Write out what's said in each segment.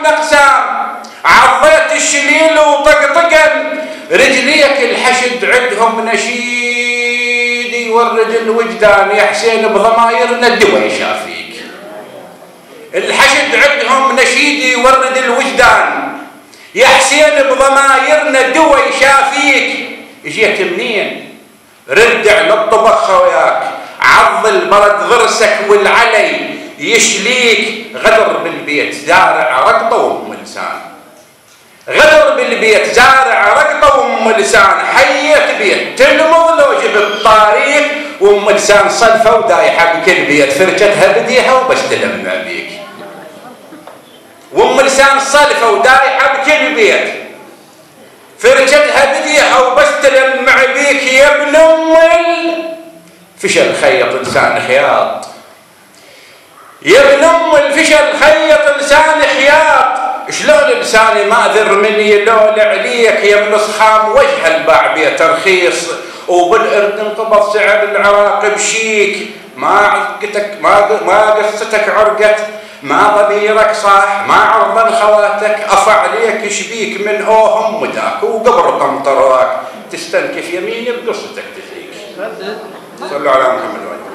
الأقسام عضيت الشليل وطقطقا رجليك الحشد عندهم نشيد يورد الوجدان يا حسين بضمايرنا الدواء يشافيك. الحشد عندهم نشيد يورد الوجدان يا حسين بضمايرنا الدواء يشافيك. جيت منين؟ رد على الطبخ وياك عض البرد ضرسك والعلي يشليك. غدر بالبيت زارع رقطه وام لسان، غدر بالبيت زارع رقطه وام لسان. حيت بيت تلمض لو جبت طاريق وام لسان صلفه ودايحه بكل بيت فرجتها بديها وبس تلمع بيك. وام لسان صلفه ودايحه بكل بيت فرجتها بديها وبس تلمع بيك. يا ابن ام الفشل خيط لسان خياط، يا ابن ام الفشل خيط لسان خياط. شلون لساني ماذر مني لول عليك يا ابن صخام وجه الباع بيه ترخيص وبالارض انقبض سعر العراق بشيك. ما عقتك ما قصتك عرقت ما ضميرك صاح ما عرضا خواتك أفع عليك شبيك من اوهم مداك وقبر قمطراك تستنكف يميني بقصتك تفيك. صلوا على محمد وعلى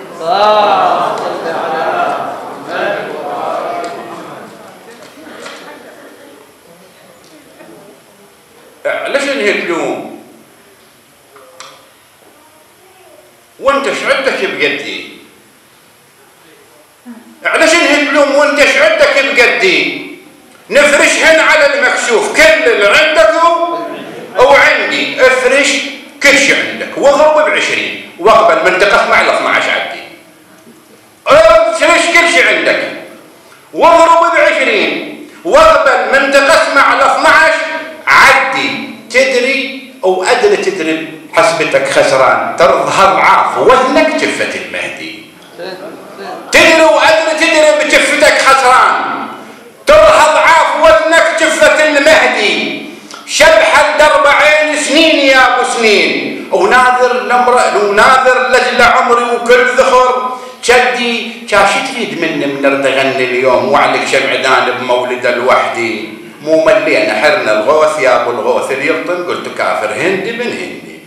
ليش انهي تلوم وانت شعدتك بقدي؟ ليش انهي تلوم وانت شعدتك بقدي؟ نفرشهن على المكشوف كل اللي عندك وعندي. افرش كل شيء عندك واضرب ب20 واقبل منطقه مع ال12 عدي. افرش كل شيء عندك واضرب ب20 واقبل منطقه مع ال12 عدي. تدري او ادري تدري حسبتك خسران تظهر عاف وزنك جفة المهدي. تدري وادري تدري بجفتك خسران تظهر عاف وزنك جفة المهدي. شبح الدرب عين سنين يا ابو سنين وناذر الامرأ وناذر لجل عمري وكل ذخر جدي. كاش تريد مني من اردغني اليوم وعليك شمعدان بمولد الوحدي. مو ملينا حرنا الغوث يا ابو الغوث اللي يلطم قلت كافر هندي بن هندي.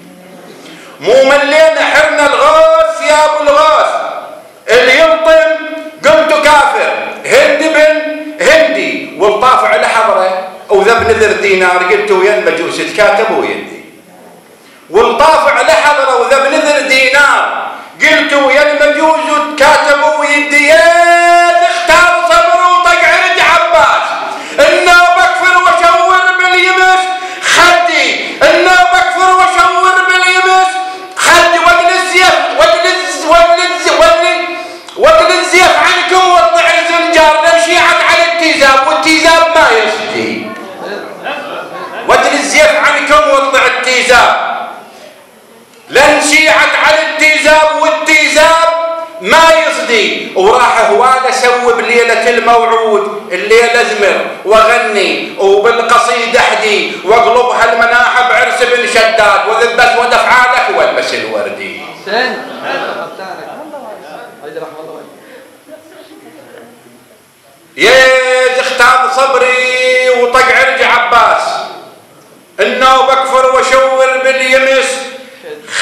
مو ملينا حرنا الغوث يا ابو الغوث اللي يلطم قلت كافر هندي بن هندي. والطاف على حضره وذا بنذر دينار قلت ويا المجوس تكاتب ويدي. والطاف على حضره وذا بنذر دينار قلت ويا المجوس تكاتب ويدي. يا اختار صبر وطق عرج عباس إنا بكفر وشور باليمس خدي. إنا بكفر وشور باليمس خدي. وقل الزيف عنكم واطلع الزنجار لمشيعت على التيزاب والتيزاب ما يصدي. وقل الزيف عنكم واطلع التيزاب لنشيعت على التيزاب والتيزاب ما يصدي. وراح هواله سوي بليلة الموعود الليلة زمر واغني وبالقصيدة احدي واقلبها المناحة بعرس بن شداد وذبت ودفعالك والبس الوردي. يا اختار صبري وطق عرج عباس انه بكفر وشور باليمس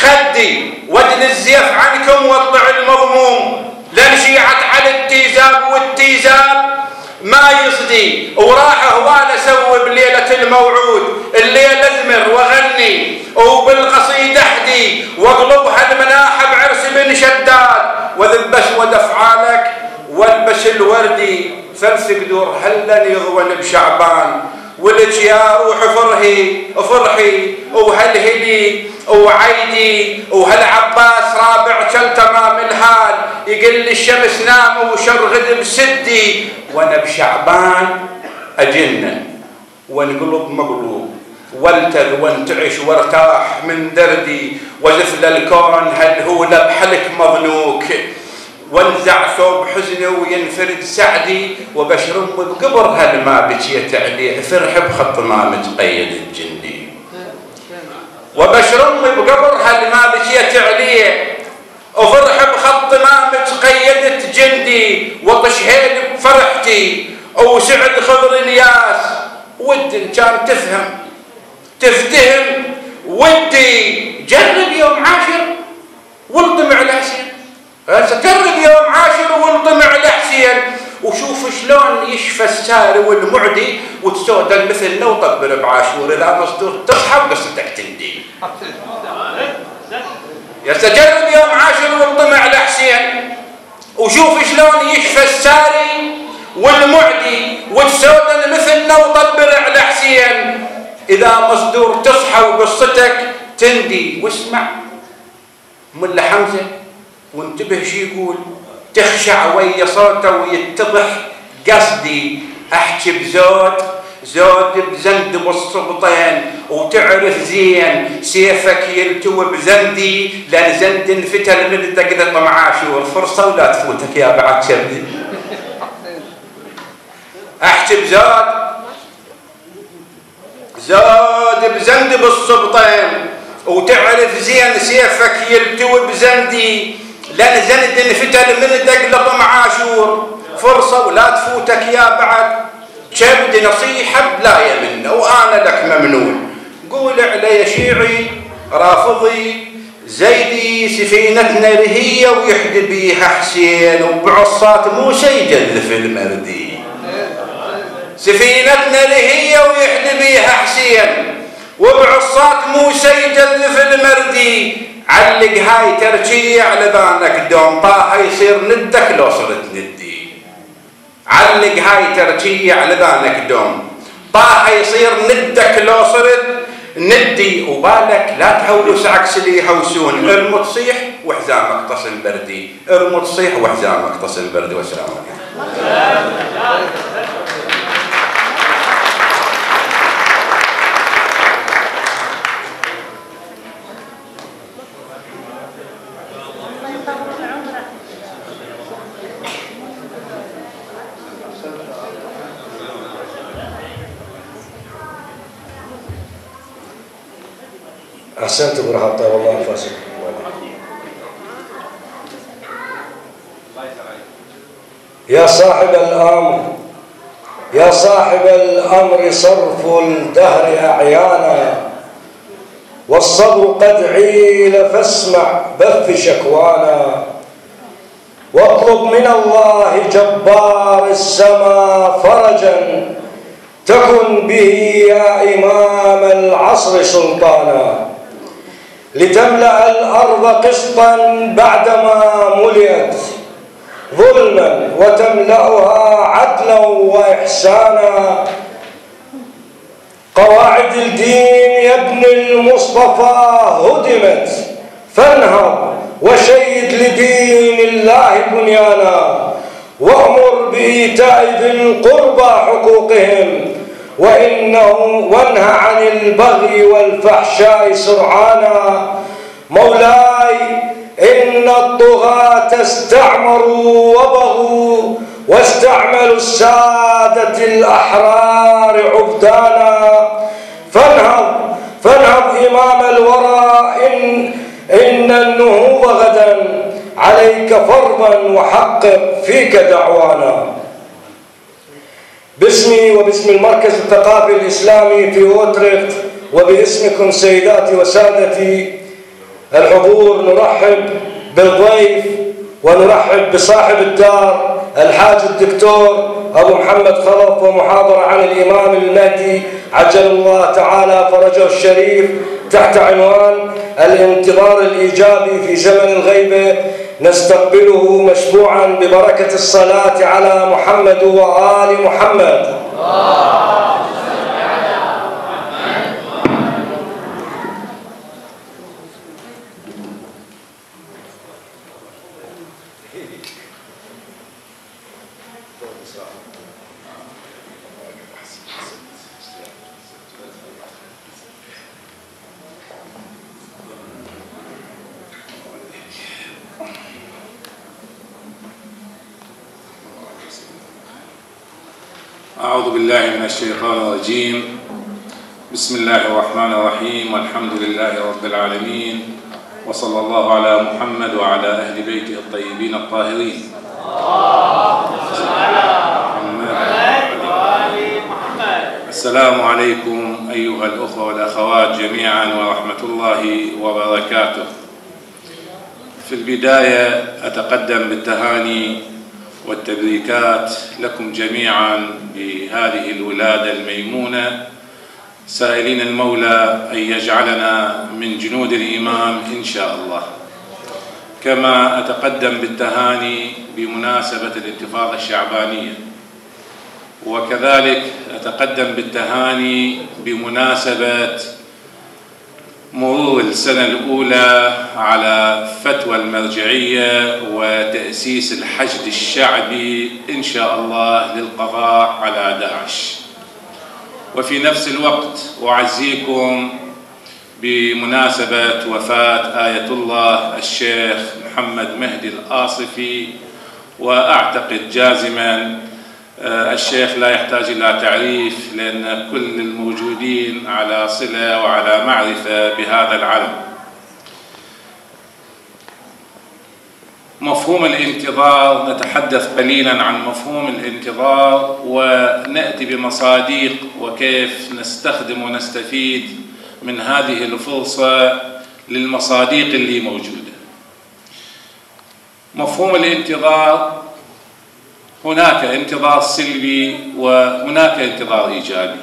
خدي. ودن الزيف عنكم واطلع المضموم لنشيعت على التيزاب والتيزاب ما يصدي. وراح هواله سوي بليلة الموعود الليلة ازمر واغني وبالقصيدة احدي واقلبها المناحة بعرس بن شداد وذبش ودفعالك والبس الوردي. فلسك دور هلا يضون بشعبان ولك يا روح فرحي وهلهلي وعيدي وهالعباس رابع كل تمام الحال. يقل لي الشمس نام وشرغد بسدي وانا بشعبان اجنن والقلب مقلوب والتذ وانتعش وارتاح من دردي وزف للكون هل هو بحلك مظنوك وانزع ثوب حزني وينفرد سعدي وبشرم بقبر هل ما بكيت عليه فرح بخط ما متقيد الجندي. وبشرم بقبر هل ما بكيت عليه وفرح بخط ما متقيدت جندي. وطشهيل بفرحتي وسعد خضر الياس ودي كان تفتهم ودي جرب يوم عاشر والطم على حسين. هسه جرب يوم عاشر والطم على حسين وشوف شلون يشفى الساري والمعدي وتسودل مثلنا وطبل بعاشور. اذا مصدور تصحى وقصتك تندي. يستجرب يوم عاشر والطم على حسين وشوف شلون يشفى الساري والمعدي وتسودل مثلنا وطبل على حسين. اذا مصدور تصحى وقصتك تندي. واسمع ملا حمزه وانتبه شي يقول. تخشع ويا صوته ويتضح قصدي احكي زود بزند بالصبطين وتعرف زين سيفك يلتوي بزندي لان زند انفتل من دقلة معاشور. فرصه ولا تفوتك يا بعد شبدي. احكي زود بزند بالصبطين وتعرف زين سيفك يلتوي بزندي لان زند انفتل من دقلة معاشور. فرصه ولا تفوتك يا بعد شبدي. نصيحه بلايه منه وانا لك ممنون. قول علي شيعي رافضي زيدي سفينتنا لهي ويحدي بيها حسين وبعصات موسى يجلف المردي. سفينتنا لهي ويحدي بيها حسين وبعصات موسى يجلف المردي. علق هاي تركية على بالك دوم طه يصير ندك لو صرت ندي. علق هاي تركية على بالك دوم طه يصير ندك لو صرت ندي. وبالك لا تحولوا سعكس لي يهوسون. ارموا تصيح وحزامك تصل بردي. ارموا تصيح وحزامك تصل بردي. والسلام عليكم. أحسنت أبو رحاب طيب الله أنفاسك. يا صاحب الأمر صرف الدهر أعيانا والصبر قد عيل فاسمع بث شكوانا. واطلب من الله جبار السما فرجا تكن به يا إمام العصر سلطانا. لتملأ الأرض قسطا بعدما ملئت ظلما وتملأها عدلا وإحسانا. قواعد الدين يا ابن المصطفى هدمت فانهض وشيد لدين الله بنيانا. وأمر بإيتاء ذي القربى حقوقهم وانهى عن البغي والفحشاء سرعانا. مولاي إن الطغاة استعمروا وبغوا واستعملوا السادة الأحرار عبدانا. فانهض إمام الورى إن النهوض غدا عليك فرضا وحقق فيك دعوانا. باسمي وباسم المركز الثقافي الإسلامي في أوترخت وباسمكم سيداتي وسادتي الحضور نرحب بالضيف ونرحب بصاحب الدار الحاج الدكتور أبو محمد خلف ومحاضرة عن الإمام المهدي عجل الله تعالى فرجه الشريف تحت عنوان الانتظار الإيجابي في زمن الغيبة. نستقبله مشبوعا ببركة الصلاة على محمد وآل محمد. أعوذ بالله من الشيطان الرجيم. بسم الله الرحمن الرحيم والحمد لله رب العالمين وصلى الله على محمد وعلى أهل بيته الطيبين الطاهرين. السلام عليكم أيها الأخوة والأخوات جميعا ورحمة الله وبركاته. في البداية أتقدم بالتهاني والتبريكات لكم جميعا بهذه الولادة الميمونة، سائلين المولى أن يجعلنا من جنود الإمام إن شاء الله. كما أتقدم بالتهاني بمناسبة الانتفاضة الشعبانية، وكذلك أتقدم بالتهاني بمناسبة مرور السنة الأولى على فتوى المرجعية وتأسيس الحشد الشعبي إن شاء الله للقضاء على داعش. وفي نفس الوقت أعزيكم بمناسبة وفاة آية الله الشيخ محمد مهدي الآصفي، وأعتقد جازما الشيخ لا يحتاج إلى تعريف، لأن كل الموجودين على صلة وعلى معرفة بهذا العلم. مفهوم الانتظار، نتحدث قليلا عن مفهوم الانتظار ونأتي بمصادق وكيف نستخدم ونستفيد من هذه الفرصة للمصادق اللي موجودة. مفهوم الانتظار، هناك انتظار سلبي وهناك انتظار إيجابي.